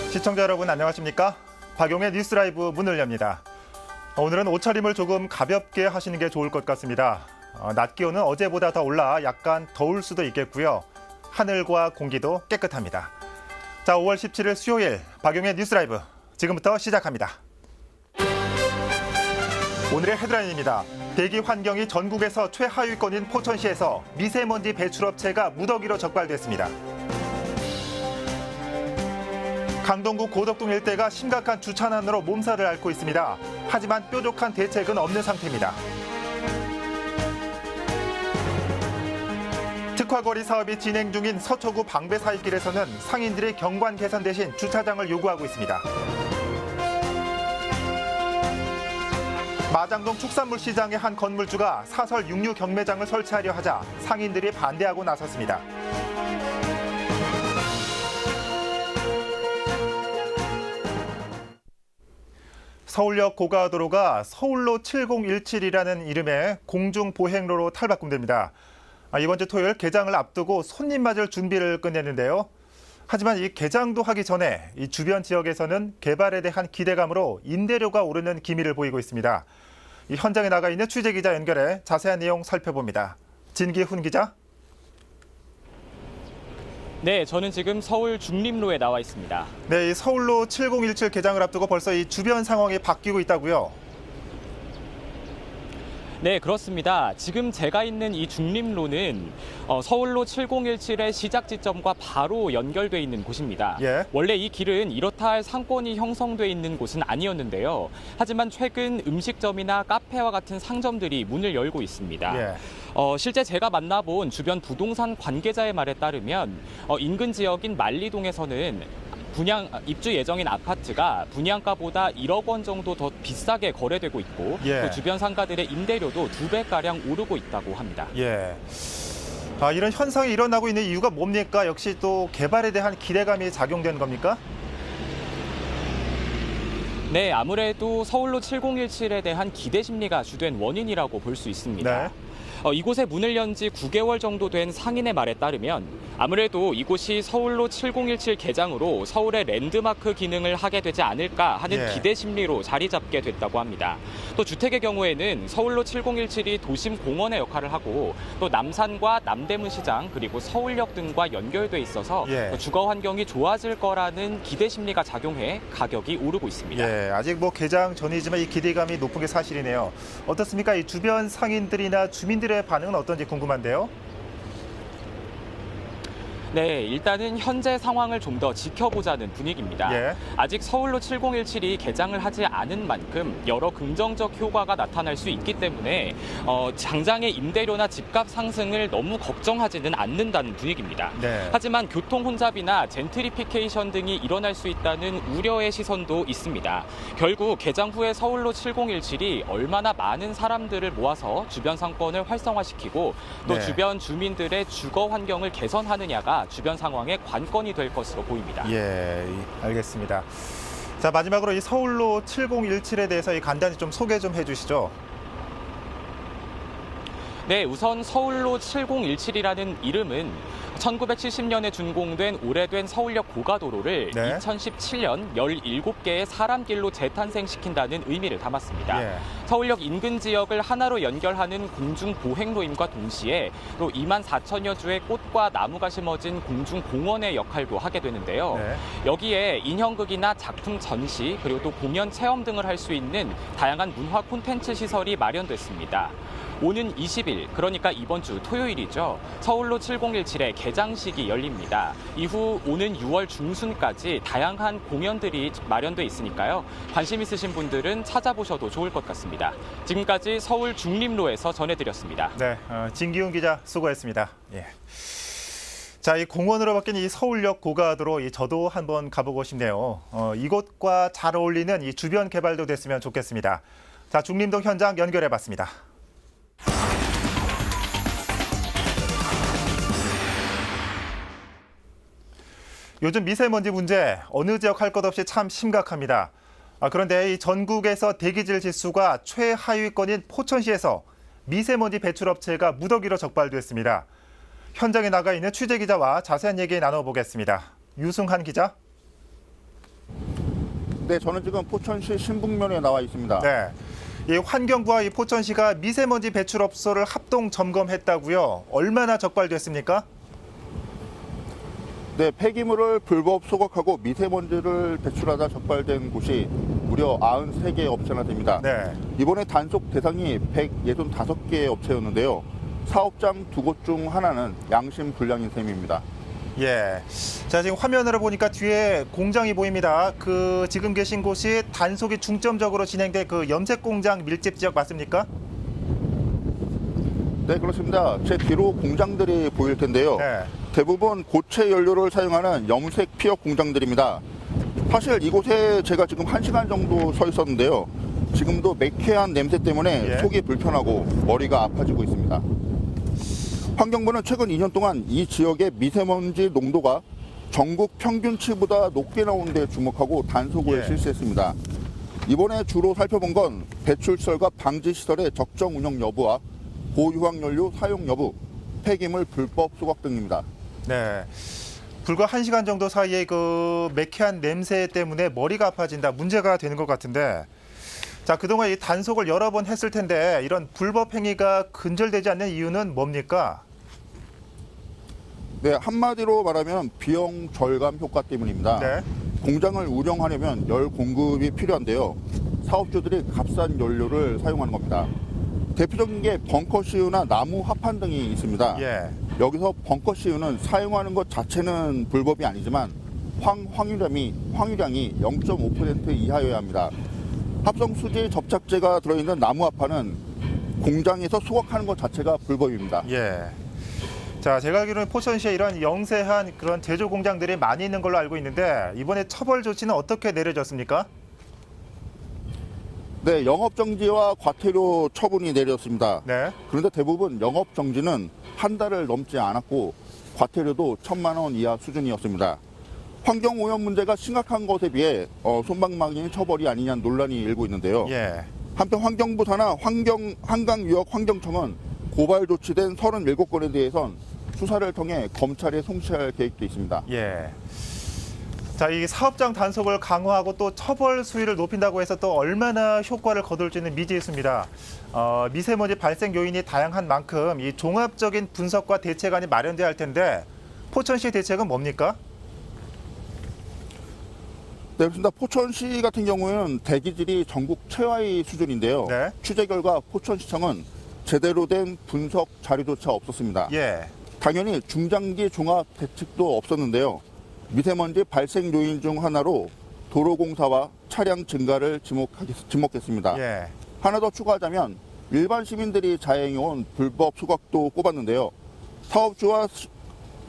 시청자 여러분 안녕하십니까? 박용의 뉴스 라이브 문을 엽니다. 오늘은 옷차림을 조금 가볍게 하시는 게 좋을 것 같습니다. 낮 기온은 어제보다 더 올라 약간 더울 수도 있겠고요. 하늘과 공기도 깨끗합니다. 자, 5월 17일 수요일 박용의 뉴스 라이브 지금부터 시작합니다. 오늘의 헤드라인입니다. 대기 환경이 전국에서 최하위권인 포천시에서 미세먼지 배출업체가 무더기로 적발됐습니다. 강동구 고덕동 일대가 심각한 주차난으로 몸살을 앓고 있습니다. 하지만 뾰족한 대책은 없는 상태입니다. 특화거리 사업이 진행 중인 서초구 방배사이길에서는 상인들이 경관 개선 대신 주차장을 요구하고 있습니다. 마장동 축산물 시장의 한 건물주가 사설 육류 경매장을 설치하려 하자 상인들이 반대하고 나섰습니다. 서울역 고가도로가 서울로 7017이라는 이름의 공중보행로로 탈바꿈됩니다. 이번 주 토요일 개장을 앞두고 손님 맞을 준비를 끝냈는데요. 하지만 이 개장도 하기 전에 이 주변 지역에서는 개발에 대한 기대감으로 임대료가 오르는 기미를 보이고 있습니다. 이 현장에 나가 있는 취재기자 연결해 자세한 내용 살펴봅니다. 진기훈 기자. 네, 저는 지금 서울 중림로에 나와 있습니다. 네, 이 서울로 7017 개장을 앞두고 벌써 이 주변 상황이 바뀌고 있다고요? 네, 그렇습니다. 지금 제가 있는 이 중림로는 서울로 7017의 시작 지점과 바로 연결돼 있는 곳입니다. 예. 원래 이 길은 이렇다 할 상권이 형성돼 있는 곳은 아니었는데요. 하지만 최근 음식점이나 카페와 같은 상점들이 문을 열고 있습니다. 예. 실제 제가 만나본 주변 부동산 관계자의 말에 따르면 인근 지역인 만리동에서는 입주 예정인 아파트가 분양가보다 1억 원 정도 더 비싸게 거래되고 있고 예. 또 주변 상가들의 임대료도 2배가량 오르고 있다고 합니다. 예. 이런 현상이 일어나고 있는 이유가 뭡니까? 역시 또 개발에 대한 기대감이 작용된 겁니까? 네, 아무래도 서울로 7017에 대한 기대 심리가 주된 원인이라고 볼 수 있습니다. 네. 이곳에 문을 연 지 9개월 정도 된 상인의 말에 따르면 아무래도 이곳이 서울로 7017 개장으로 서울의 랜드마크 기능을 하게 되지 않을까 하는 예. 기대 심리로 자리 잡게 됐다고 합니다. 또 주택의 경우에는 서울로 7017이 도심 공원의 역할을 하고 또 남산과 남대문 시장 그리고 서울역 등과 연결돼 있어서 예. 주거 환경이 좋아질 거라는 기대 심리가 작용해 가격이 오르고 있습니다. 예, 아직 뭐 개장 전이지만 이 기대감이 높은 게 사실이네요. 어떻습니까? 이 주변 상인들이나 주민들의 반응은 어떤지 궁금한데요. 네, 일단은 현재 상황을 좀 더 지켜보자는 분위기입니다. 예. 아직 서울로 7017이 개장을 하지 않은 만큼 여러 긍정적 효과가 나타날 수 있기 때문에 당장의 임대료나 집값 상승을 너무 걱정하지는 않는다는 분위기입니다. 네. 하지만 교통 혼잡이나 젠트리피케이션 등이 일어날 수 있다는 우려의 시선도 있습니다. 결국 개장 후에 서울로 7017이 얼마나 많은 사람들을 모아서 주변 상권을 활성화시키고 또 네. 주변 주민들의 주거 환경을 개선하느냐가 주변 상황의 관건이 될 것으로 보입니다. 예, 알겠습니다. 자, 마지막으로 이 서울로 7017에 대해서 간단히 좀 소개 좀 해주시죠. 네, 우선 서울로 7017이라는 이름은 1970년에 준공된 오래된 서울역 고가도로를 네. 2017년 17개의 사람길로 재탄생시킨다는 의미를 담았습니다. 예. 서울역 인근 지역을 하나로 연결하는 공중보행로임과 동시에 또 2만 4천여 주의 꽃과 나무가 심어진 공중공원의 역할도 하게 되는데요. 네. 여기에 인형극이나 작품 전시 그리고 또 공연 체험 등을 할 수 있는 다양한 문화 콘텐츠 시설이 마련됐습니다. 오는 20일, 그러니까 이번 주 토요일이죠. 서울로 7017의 개장식이 열립니다. 이후 오는 6월 중순까지 다양한 공연들이 마련돼 있으니까요. 관심 있으신 분들은 찾아보셔도 좋을 것 같습니다. 지금까지 서울 중림로에서 전해드렸습니다. 네, 진기훈 기자 수고했습니다. 예. 자, 이 공원으로 바뀐 이 서울역 고가도로 저도 한번 가보고 싶네요. 이곳과 잘 어울리는 이 주변 개발도 됐으면 좋겠습니다. 자, 중림동 현장 연결해봤습니다. 요즘 미세먼지 문제 어느 지역 할 것 없이 참 심각합니다. 그런데 이 전국에서 대기질 지수가 최하위권인 포천시에서 미세먼지 배출업체가 무더기로 적발됐습니다. 현장에 나가 있는 취재기자와 자세한 얘기 나눠보겠습니다. 유승한 기자. 네, 저는 지금 포천시 신북면에 나와 있습니다. 네. 이 환경부와 이 포천시가 미세먼지 배출업소를 합동 점검했다고요. 얼마나 적발됐습니까? 네, 폐기물을 불법 소각하고 미세먼지를 배출하다 적발된 곳이 무려 93개 업체나 됩니다. 네. 이번에 단속 대상이 165개 업체였는데요. 사업장 2곳 중 하나는 양심 불량인 셈입니다. 예. 자, 지금 화면으로 보니까 뒤에 공장이 보입니다. 그 지금 계신 곳이 단속이 중점적으로 진행된 그 염색 공장 밀집 지역 맞습니까? 네, 그렇습니다. 제 뒤로 공장들이 보일 텐데요. 네. 대부분 고체 연료를 사용하는 염색 피혁 공장들입니다. 사실 이곳에 제가 지금 1시간 정도 서 있었는데요. 지금도 매캐한 냄새 때문에 예. 속이 불편하고 머리가 아파지고 있습니다. 환경부는 최근 2년 동안 이 지역의 미세먼지 농도가 전국 평균치보다 높게 나오는 데 주목하고 단속을 예. 실시했습니다. 이번에 주로 살펴본 건 배출시설과 방지시설의 적정 운영 여부와 고유황연료 사용 여부, 폐기물 불법 소각 등입니다. 네. 불과 1시간 정도 사이에 그 매캐한 냄새 때문에 머리가 아파진다. 문제가 되는 것 같은데. 자, 그동안 이 단속을 여러 번 했을 텐데 이런 불법 행위가 근절되지 않는 이유는 뭡니까? 네, 한마디로 말하면 비용 절감 효과 때문입니다. 네. 공장을 운영하려면 열 공급이 필요한데요. 사업주들이 값싼 연료를 사용하는 겁니다. 대표적인 게 벙커CU나 나무 합판 등이 있습니다. 예. 여기서 벙커CU는 사용하는 것 자체는 불법이 아니지만 황유량이 0.5% 이하여야 합니다. 합성수지 접착제가 들어있는 나무 합판은 공장에서 소각하는 것 자체가 불법입니다. 예. 자, 제가 알기로는 포천시에 이런 영세한 그런 제조 공장들이 많이 있는 걸로 알고 있는데 이번에 처벌 조치는 어떻게 내려졌습니까? 네, 영업정지와 과태료 처분이 내렸습니다. 네. 그런데 대부분 영업정지는 한 달을 넘지 않았고 과태료도 1,000만 원 이하 수준이었습니다. 환경오염 문제가 심각한 것에 비해 솜방망이 처벌이 아니냐는 논란이 일고 있는데요. 예. 한편 환경부 산하 한강유역환경청은 고발 조치된 37건에 대해선 수사를 통해 검찰에 송치할 계획도 있습니다. 예. 자, 이 사업장 단속을 강화하고 또 처벌 수위를 높인다고 해서 또 얼마나 효과를 거둘지는 미지수입니다. 미세먼지 발생 요인이 다양한 만큼 이 종합적인 분석과 대책안이 마련돼야 할 텐데 포천시 대책은 뭡니까? 네, 그렇습니다. 포천시 같은 경우에는 대기질이 전국 최하위 수준인데요. 네. 취재 결과 포천시청은 제대로 된 분석 자료조차 없었습니다. 예. 당연히 중장기 종합 대책도 없었는데요. 미세먼지 발생 요인 중 하나로 도로공사와 차량 증가를 지목했습니다. 예. 하나 더 추가하자면 일반 시민들이 자행해온 불법 소각도 꼽았는데요.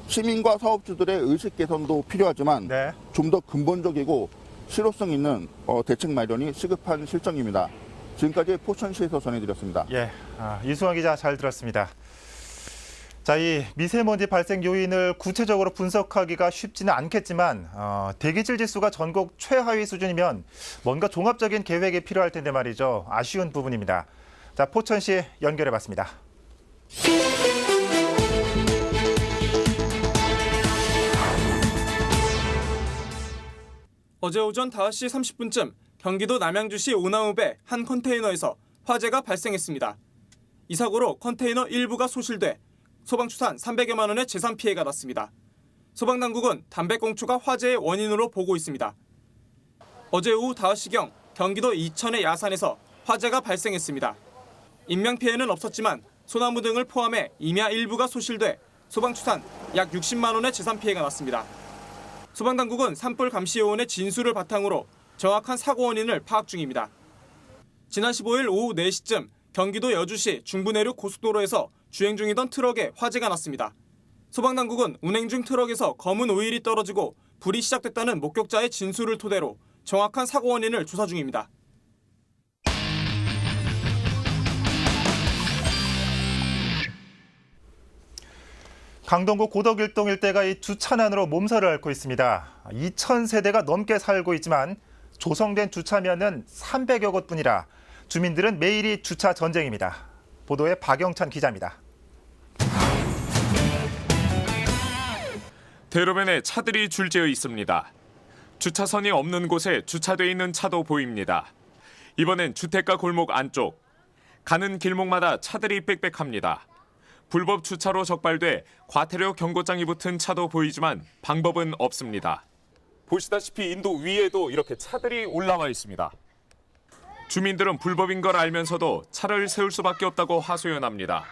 시민과 사업주들의 의식 개선도 필요하지만 네. 좀 더 근본적이고 실효성 있는 대책 마련이 시급한 실정입니다. 지금까지 포천시에서 전해드렸습니다. 예. 이수환 기자 잘 들었습니다. 자, 이 미세먼지 발생 요인을 구체적으로 분석하기가 쉽지는 않겠지만 대기질 지수가 전국 최하위 수준이면 뭔가 종합적인 계획이 필요할 텐데 말이죠. 아쉬운 부분입니다. 자, 포천시 연결해봤습니다. 어제 오전 5시 30분쯤 경기도 남양주시 오나무배 한 컨테이너에서 화재가 발생했습니다. 이 사고로 컨테이너 일부가 소실돼 소방추산 300여만 원의 재산 피해가 났습니다. 소방당국은 담배꽁초가 화재의 원인으로 보고 있습니다. 어제 오후 5시경 경기도 이천의 야산에서 화재가 발생했습니다. 인명피해는 없었지만 소나무 등을 포함해 임야 일부가 소실돼 소방추산 약 60만 원의 재산 피해가 났습니다. 소방당국은 산불 감시요원의 진술을 바탕으로 정확한 사고 원인을 파악 중입니다. 지난 15일 오후 4시쯤 경기도 여주시 중부내륙 고속도로에서 주행 중이던 트럭에 화재가 났습니다. 소방당국은 운행 중 트럭에서 검은 오일이 떨어지고 불이 시작됐다는 목격자의 진술을 토대로 정확한 사고 원인을 조사 중입니다. 강동구 고덕일동 일대가 이 주차난으로 몸살을 앓고 있습니다. 2,000세대가 넘게 살고 있지만 조성된 주차면은 300여 곳뿐이라 주민들은 매일이 주차 전쟁입니다. 보도에 박영찬 기자입니다. 대로변에 차들이 줄지어 있습니다. 주차선이 없는 곳에 주차돼 있는 차도 보입니다. 이번엔 주택가 골목 안쪽. 가는 길목마다 차들이 빽빽합니다. 불법 주차로 적발돼 과태료 경고장이 붙은 차도 보이지만 방법은 없습니다. 보시다시피 인도 위에도 이렇게 차들이 올라와 있습니다. 주민들은 불법인 걸 알면서도 차를 세울 수밖에 없다고 하소연합니다.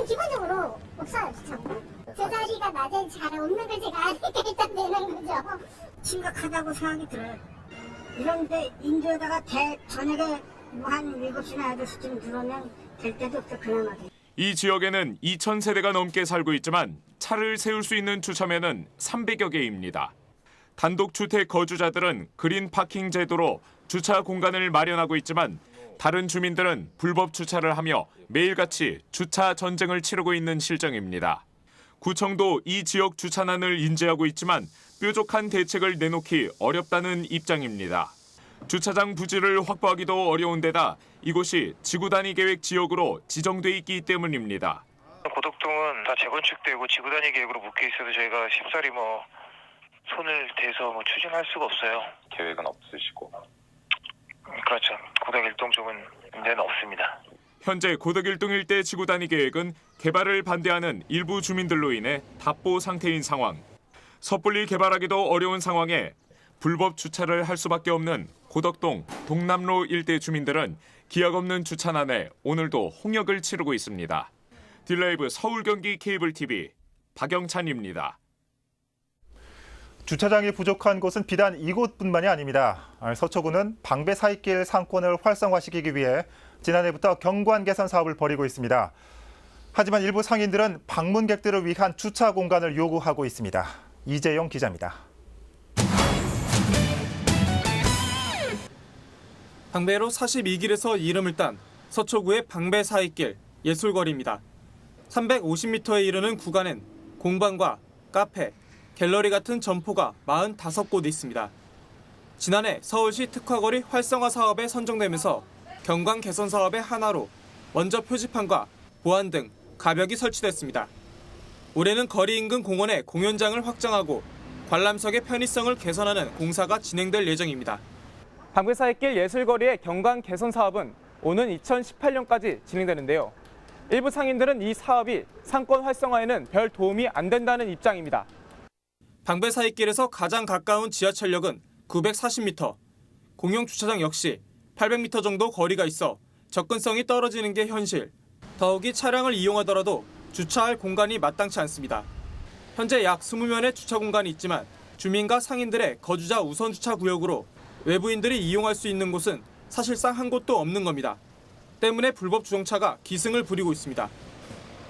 기본적으로 없어요, 주차가. 제자리가 낮에 잘 없는 걸 제가 아니까 일단 내는 거죠. 심각하다고 생각이 들어요. 이런데 인도에다가 저녁에 한 7시나 8시쯤 들어오면 될 때도 없어, 그나마. 이 지역에는 2,000세대가 넘게 살고 있지만 차를 세울 수 있는 주차면은 300여 개입니다. 단독주택 거주자들은 그린 파킹 제도로 주차 공간을 마련하고 있지만 다른 주민들은 불법 주차를 하며 매일같이 주차 전쟁을 치르고 있는 실정입니다. 구청도 이 지역 주차난을 인지하고 있지만 뾰족한 대책을 내놓기 어렵다는 입장입니다. 주차장 부지를 확보하기도 어려운 데다 이곳이 지구단위 계획 지역으로 지정돼 있기 때문입니다. 고덕동은 다 재건축되고 지구단위 계획으로 묶여 있어도 저희가 쉽사리 손을 대서 추진할 수가 없어요. 계획은 없으시고. 그렇죠. 고덕 일동 쪽은 문제는 없습니다. 현재 고덕 일동 일대 지구단위 계획은 개발을 반대하는 일부 주민들로 인해 답보 상태인 상황. 섣불리 개발하기도 어려운 상황에 불법 주차를 할 수밖에 없는 고덕동 동남로 일대 주민들은 기약 없는 주차난에 오늘도 홍역을 치르고 있습니다. 딜라이브 서울 경기 케이블 TV 박영찬입니다. 주차장이 부족한 곳은 비단 이곳뿐만이 아닙니다. 서초구는 방배 사이길 상권을 활성화시키기 위해 지난해부터 경관 개선 사업을 벌이고 있습니다. 하지만 일부 상인들은 방문객들을 위한 주차 공간을 요구하고 있습니다. 이재용 기자입니다. 방배로 42길에서 이름을 딴 서초구의 방배 사이길 예술거리입니다. 350m에 이르는 구간엔 공방과 카페, 갤러리 같은 점포가 45곳 있습니다. 지난해 서울시 특화거리 활성화 사업에 선정되면서 경관 개선 사업의 하나로 먼저 표지판과 보안 등 가벽이 설치됐습니다. 올해는 거리 인근 공원에 공연장을 확장하고 관람석의 편의성을 개선하는 공사가 진행될 예정입니다. 방배사이길 예술거리의 경관 개선 사업은 오는 2018년까지 진행되는데요. 일부 상인들은 이 사업이 상권 활성화에는 별 도움이 안 된다는 입장입니다. 방배사이길에서 가장 가까운 지하철역은 940m, 공용주차장 역시 800m 정도 거리가 있어 접근성이 떨어지는 게 현실. 더욱이 차량을 이용하더라도 주차할 공간이 마땅치 않습니다. 현재 약 20면의 주차 공간이 있지만 주민과 상인들의 거주자 우선 주차 구역으로 외부인들이 이용할 수 있는 곳은 사실상 한 곳도 없는 겁니다. 때문에 불법 주정차가 기승을 부리고 있습니다.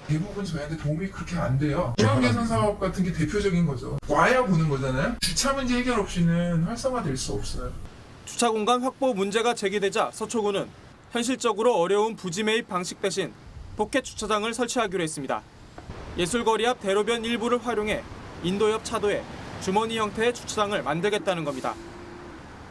대부분 저희한테 도움이 그렇게 안 돼요. 지역 개선 사업 같은 게 대표적인 거죠. 와야 보는 거잖아요. 주차 문제 해결 없이는 활성화될 수 없어요. 주차 공간 확보 문제가 제기되자 서초구는 현실적으로 어려운 부지 매입 방식 대신 포켓 주차장을 설치하기로 했습니다. 예술거리 앞 대로변 일부를 활용해 인도 옆 차도에 주머니 형태의 주차장을 만들겠다는 겁니다.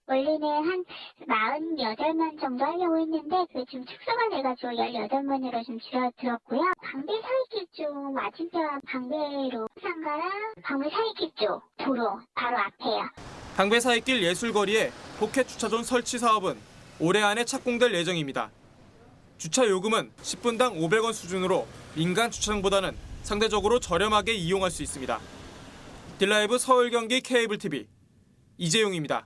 원래는 한 48만 정도 하려고 했는데 그게 지금 축소가 돼가지고 18만으로 좀 줄어들었고요. 방배 사이길 쪽 맞은편 방배로 상가랑 방배 사이길 쪽 도로 바로 앞에요. 방배 사이길 예술거리에 포켓 주차존 설치 사업은 올해 안에 착공될 예정입니다. 주차 요금은 10분당 500원 수준으로 민간 주차장보다는 상대적으로 저렴하게 이용할 수 있습니다. 딜라이브 서울 경기 케이블 TV 이재용입니다.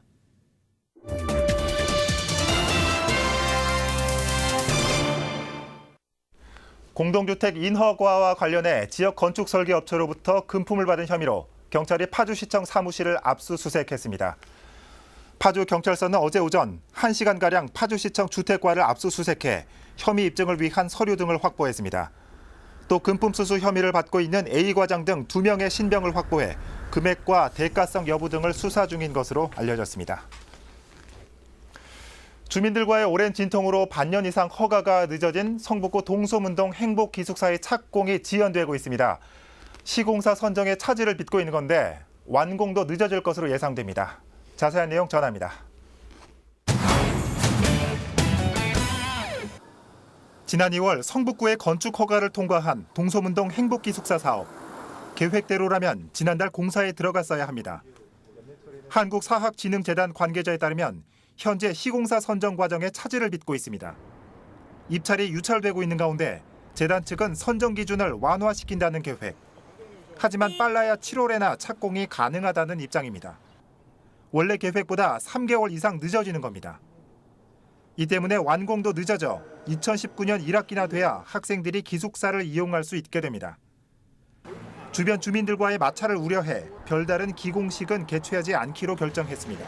공동주택 인허가와 관련해 지역 건축 설계 업체로부터 금품을 받은 혐의로 경찰이 파주시청 사무실을 압수수색했습니다. 파주경찰서는 어제 오전 1시간가량 파주시청 주택과를 압수수색해 혐의 입증을 위한 서류 등을 확보했습니다. 또 금품 수수 혐의를 받고 있는 A과장 등 2명의 신병을 확보해 금액과 대가성 여부 등을 수사 중인 것으로 알려졌습니다. 주민들과의 오랜 진통으로 반년 이상 허가가 늦어진 성북구 동소문동 행복기숙사의 착공이 지연되고 있습니다. 시공사 선정에 차질을 빚고 있는 건데 완공도 늦어질 것으로 예상됩니다. 자세한 내용 전합니다. 지난 2월 성북구의 건축 허가를 통과한 동소문동 행복기숙사 사업. 계획대로라면 지난달 공사에 들어갔어야 합니다. 한국사학진흥재단 관계자에 따르면 현재 시공사 선정 과정에 차질을 빚고 있습니다. 입찰이 유찰되고 있는 가운데 재단 측은 선정 기준을 완화시킨다는 계획. 하지만 빨라야 7월에나 착공이 가능하다는 입장입니다. 원래 계획보다 3개월 이상 늦어지는 겁니다. 이 때문에 완공도 늦어져 2019년 1학기나 돼야 학생들이 기숙사를 이용할 수 있게 됩니다. 주변 주민들과의 마찰을 우려해 별다른 기공식은 개최하지 않기로 결정했습니다.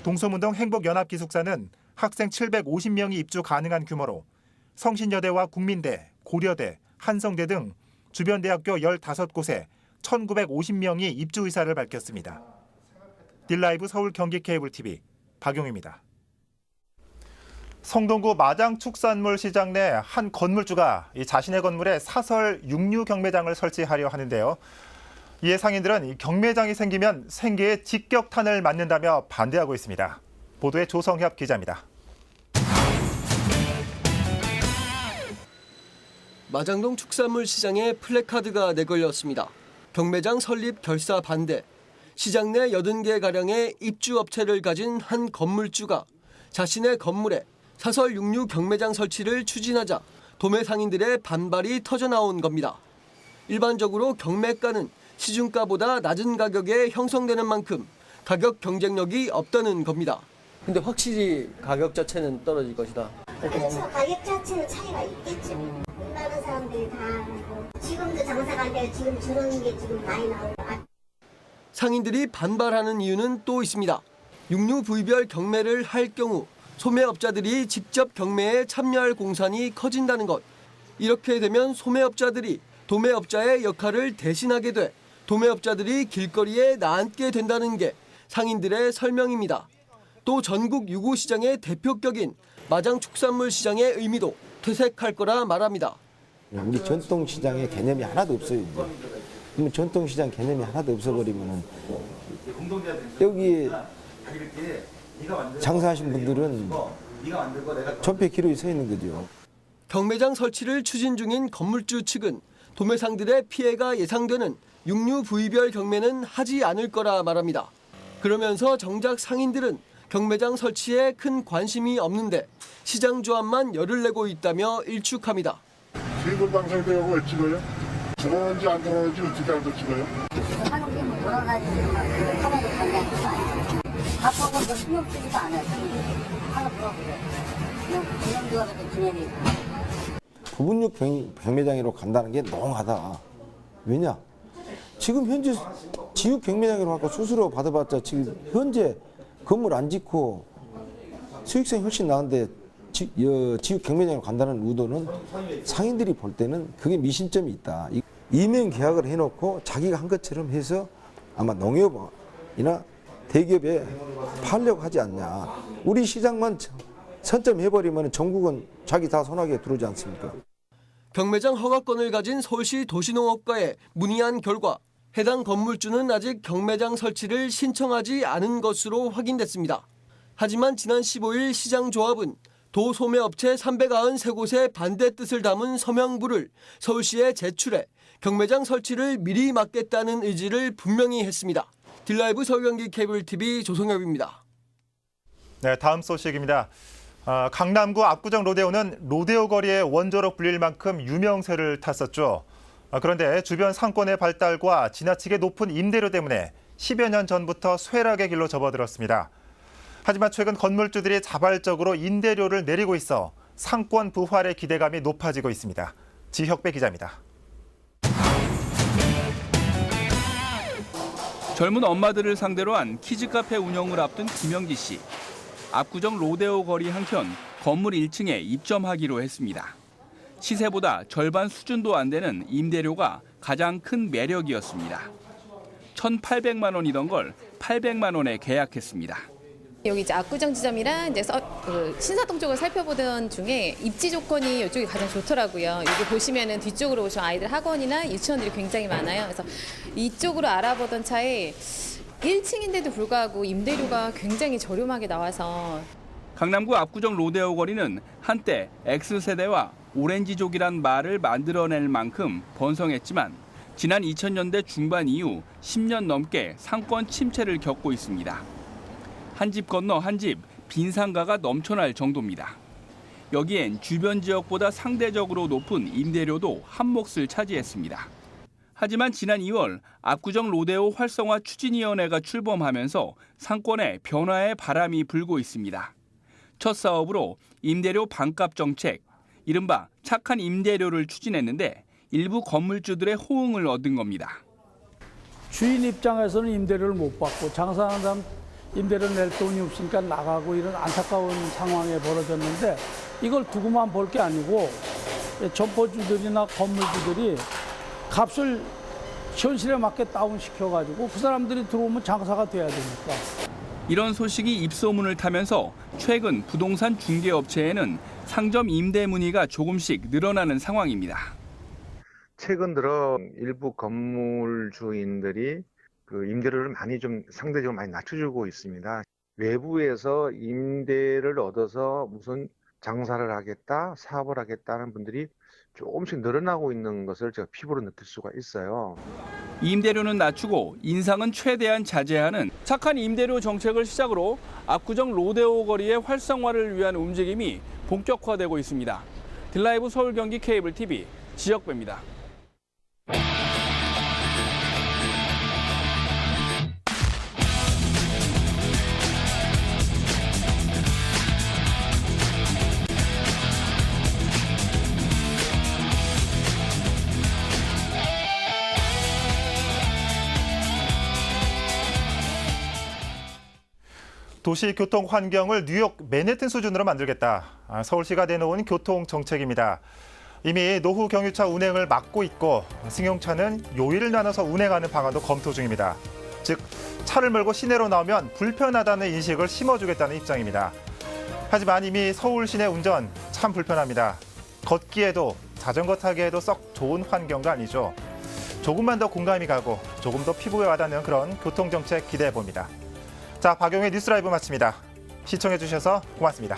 동서문동 행복연합기숙사는 학생 750명이 입주 가능한 규모로 성신여대와 국민대, 고려대, 한성대 등 주변 대학교 15곳에 1,950명이 입주 의사를 밝혔습니다. 딜라이브 서울 경기 케이블 TV 박용입니다. 성동구 마장축산물 시장 내 한 건물주가 자신의 건물에 사설 육류 경매장을 설치하려 하는데요. 이에 상인들은 경매장이 생기면 생계에 직격탄을 맞는다며 반대하고 있습니다. 보도에 조성협 기자입니다. 마장동 축산물 시장에 플래카드가 내걸렸습니다. 경매장 설립 결사 반대. 시장 내 80개가량의 입주업체를 가진 한 건물주가 자신의 건물에 사설 육류 경매장 설치를 추진하자 도매 상인들의 반발이 터져나온 겁니다. 일반적으로 경매가는 시중가보다 낮은 가격에 형성되는 만큼 가격 경쟁력이 없다는 겁니다. 근데 확실히 가격 자체는 떨어질 것이다. 그렇죠. 가격 자체는 차이가 있겠죠. 못 나는 사람들이 다 하고 지금도 장사가 안 돼요. 지금 저런 게 지금 많이 나오고. 상인들이 반발하는 이유는 또 있습니다. 육류 부위별 경매를 할 경우 소매업자들이 직접 경매에 참여할 공산이 커진다는 것. 이렇게 되면 소매업자들이 도매업자의 역할을 대신하게 돼 도매업자들이 길거리에 나앉게 된다는 게 상인들의 설명입니다. 또 전국 유고시장의 대표격인 마장축산물 시장의 의미도 퇴색할 거라 말합니다. 우리 전통시장의 개념이 하나도 없어요. 이제. 그러면 전통시장 개념이 하나도 없어버리면 여기 장사하신 분들은 전폐 기록이 서 있는 거죠. 경매장 설치를 추진 중인 건물주 측은 도매상들의 피해가 예상되는 육류 부위별 경매는 하지 않을 거라 말합니다. 그러면서 정작 상인들은 경매장 설치에 큰 관심이 없는데 시장 조합만 열을 내고 있다며 일축합니다. 세금 방송되고 왜 찍어요? 들어오는지 안 들어오는지 어떻게 알고 찍어요? 한국이 뭐 돌아가지고 하나도 간다는 거 아니에요. 밥하고 뭐 신경 쓰지도 않아요. 하나 그래. 그냥 조합에서 지내니. 부분육 경매장으로 간다는 게 너무하다. 왜냐? 지금 현재 지육 경매장으로 갖고 수수료 받아봤자 지금 현재 건물 안 짓고 수익성이 훨씬 나은데 지육 경매장으로 간다는 의도는 상인들이 볼 때는 그게 미신점이 있다. 이명 계약을 해놓고 자기가 한 것처럼 해서 아마 농협이나 대기업에 팔려고 하지 않냐. 우리 시장만 선점해버리면 전국은 자기 다 손아귀에 들어오지 않습니까? 경매장 허가권을 가진 서울시 도시농업과에 문의한 결과 해당 건물주는 아직 경매장 설치를 신청하지 않은 것으로 확인됐습니다. 하지만 지난 15일 시장조합은 도소매업체 393곳의 반대 뜻을 담은 서명부를 서울시에 제출해 경매장 설치를 미리 막겠다는 의지를 분명히 했습니다. 딜라이브 서울경기 케이블TV 조성엽입니다. 네, 다음 소식입니다. 강남구 압구정 로데오는 로데오 거리의 원조로 불릴 만큼 유명세를 탔었죠. 그런데 주변 상권의 발달과 지나치게 높은 임대료 때문에 10여 년 전부터 쇠락의 길로 접어들었습니다. 하지만 최근 건물주들이 자발적으로 임대료를 내리고 있어 상권 부활의 기대감이 높아지고 있습니다. 지혁배 기자입니다. 젊은 엄마들을 상대로 한 키즈카페 운영을 앞둔 김영지 씨. 압구정 로데오 거리 한켠 건물 1층에 입점하기로 했습니다. 시세보다 절반 수준도 안 되는 임대료가 가장 큰 매력이었습니다. 1,800만 원이던 걸 800만 원에 계약했습니다. 여기 이제 압구정 지점이랑 이제 신사동 쪽을 살펴보던 중에 입지 조건이 이쪽이 가장 좋더라고요. 여기 보시면은 뒤쪽으로 오신 아이들 학원이나 유치원들이 굉장히 많아요. 그래서 이쪽으로 알아보던 차에 1층인데도 불구하고 임대료가 굉장히 저렴하게 나와서. 강남구 압구정 로데오 거리는 한때 X세대와 오렌지족이란 말을 만들어낼 만큼 번성했지만 지난 2000년대 중반 이후 10년 넘게 상권 침체를 겪고 있습니다. 한 집 건너 한 집 빈 상가가 넘쳐날 정도입니다. 여기엔 주변 지역보다 상대적으로 높은 임대료도 한 몫을 차지했습니다. 하지만 지난 2월 압구정 로데오 활성화 추진위원회가 출범하면서 상권에 변화의 바람이 불고 있습니다. 첫 사업으로 임대료 반값 정책, 이른바 착한 임대료를 추진했는데 일부 건물주들의 호응을 얻은 겁니다. 주인 입장에서는 임대료를 못 받고 장사하는 사람 임대료 낼 돈이 없으니까 나가고 이런 안타까운 상황에 벌어졌는데 이걸 두고만 볼 게 아니고 점포주들이나 건물주들이 값을 현실에 맞게 다운시켜가지고 그 사람들이 들어오면 장사가 돼야 되니까. 이런 소식이 입소문을 타면서 최근 부동산 중개업체에는 상점 임대 문의가 조금씩 늘어나는 상황입니다. 최근 들어 일부 건물 주인들이 그 임대료를 많이 좀 상대적으로 많이 낮춰주고 있습니다. 외부에서 임대를 얻어서 무슨 장사를 하겠다, 사업을 하겠다는 분들이 조금씩 늘어나고 있는 것을 제가 피부로 느낄 수가 있어요. 임대료는 낮추고 인상은 최대한 자제하는 착한 임대료 정책을 시작으로 압구정 로데오 거리의 활성화를 위한 움직임이 본격화되고 있습니다. 딜라이브 서울 경기 케이블 TV 지역배입니다. 도시 교통 환경을 뉴욕 맨해튼 수준으로 만들겠다. 서울시가 내놓은 교통 정책입니다. 이미 노후 경유차 운행을 막고 있고 승용차는 요일을 나눠서 운행하는 방안도 검토 중입니다. 즉 차를 몰고 시내로 나오면 불편하다는 인식을 심어주겠다는 입장입니다. 하지만 이미 서울 시내 운전 참 불편합니다. 걷기에도 자전거 타기에도 썩 좋은 환경도 아니죠. 조금만 더 공감이 가고 조금 더 피부에 와닿는 그런 교통정책 기대해 봅니다. 자, 박용의 뉴스 라이브 마칩니다. 시청해 주셔서 고맙습니다.